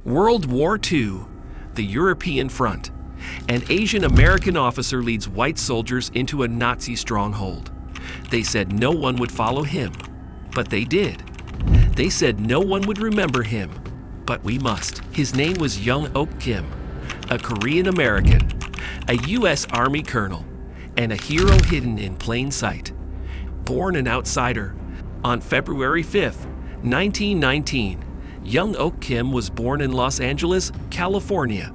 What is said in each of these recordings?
World War II, the European front. An Asian American officer leads white soldiers into a Nazi stronghold. They said no one would follow him, but they did. They said no one would remember him, but we must. His name was Young Ok Kim, a Korean American, a U.S. Army colonel, and a hero hidden in plain sight. Born an outsider, on February 5, 1919, Young Ok Kim was born in Los Angeles, California,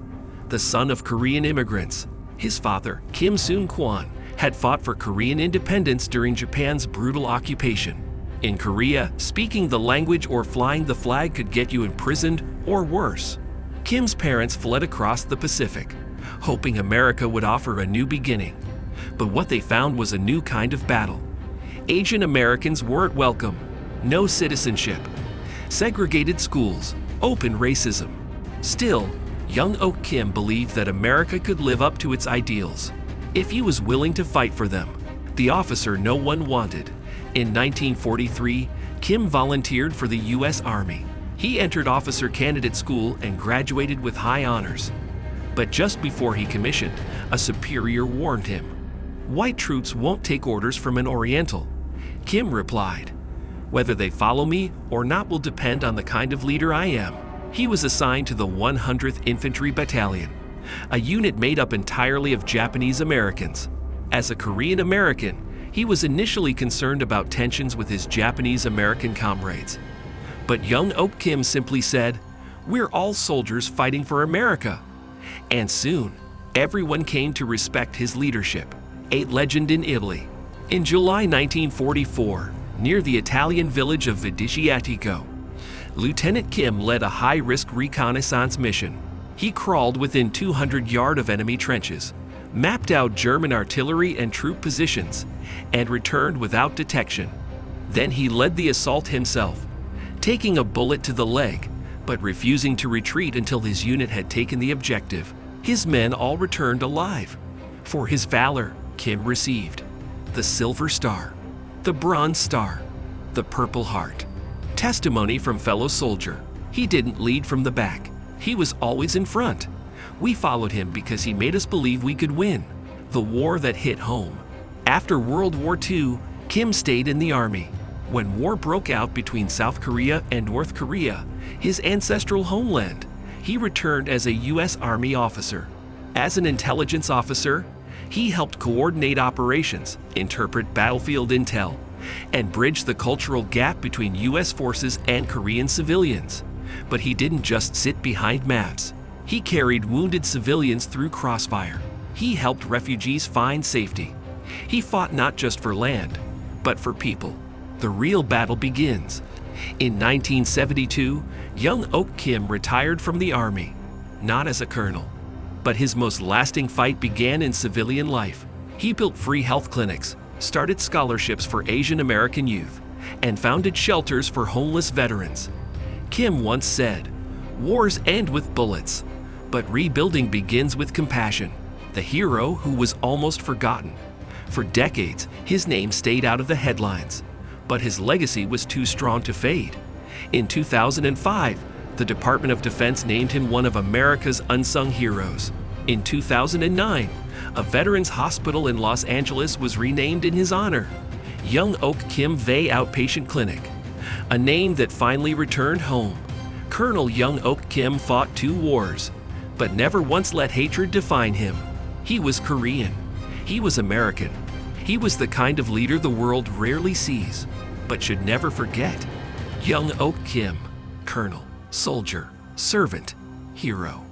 the son of Korean immigrants. His father, Kim Soon-kwon, had fought for Korean independence during Japan's brutal occupation. In Korea, speaking the language or flying the flag could get you imprisoned or worse. Kim's parents fled across the Pacific, hoping America would offer a new beginning. But what they found was a new kind of battle. Asian Americans weren't welcome, no citizenship, segregated schools, open racism. Still, Young Ok Kim believed that America could live up to its ideals if he was willing to fight for them. The officer no one wanted. In 1943, Kim volunteered for the U.S. Army. He entered officer candidate school and graduated with high honors. But just before he commissioned, a superior warned him, "White troops won't take orders from an Oriental." Kim replied, "Whether they follow me or not will depend on the kind of leader I am." He was assigned to the 100th Infantry Battalion, a unit made up entirely of Japanese Americans. As a Korean American, he was initially concerned about tensions with his Japanese American comrades. But Young Ok Kim simply said, "We're all soldiers fighting for America." And soon, everyone came to respect his leadership, a legend in Italy. In July 1944, near the Italian village of Vidiciatico, Lieutenant Kim led a high-risk reconnaissance mission. He crawled within 200 yards of enemy trenches, mapped out German artillery and troop positions, and returned without detection. Then he led the assault himself, taking a bullet to the leg, but refusing to retreat until his unit had taken the objective. His men all returned alive. For his valor, Kim received the Silver Star, the Bronze Star, the Purple Heart. Testimony from fellow soldier. He didn't lead from the back. He was always in front. We followed him because he made us believe we could win the war that hit home. After World War II, Kim stayed in the Army. When war broke out between South Korea and North Korea, his ancestral homeland, he returned as a U.S. Army officer. As an intelligence officer, he helped coordinate operations, interpret battlefield intel, and bridge the cultural gap between U.S. forces and Korean civilians. But he didn't just sit behind maps. He carried wounded civilians through crossfire. He helped refugees find safety. He fought not just for land, but for people. The real battle begins. In 1972, Young Ok Kim retired from the Army, not as a colonel, but his most lasting fight began in civilian life. He built free health clinics, started scholarships for Asian American youth, and founded shelters for homeless veterans. Kim once said, "Wars end with bullets, but rebuilding begins with compassion." The hero who was almost forgotten. For decades, his name stayed out of the headlines, but his legacy was too strong to fade. In 2005, the Department of Defense named him one of America's unsung heroes. In 2009, a veterans hospital in Los Angeles was renamed in his honor, Young Ok Kim Vay Outpatient Clinic, a name that finally returned home. Colonel Young Ok Kim fought 2 wars, but never once let hatred define him. He was Korean. He was American. He was the kind of leader the world rarely sees, but should never forget. Young Ok Kim, colonel, soldier, servant, hero.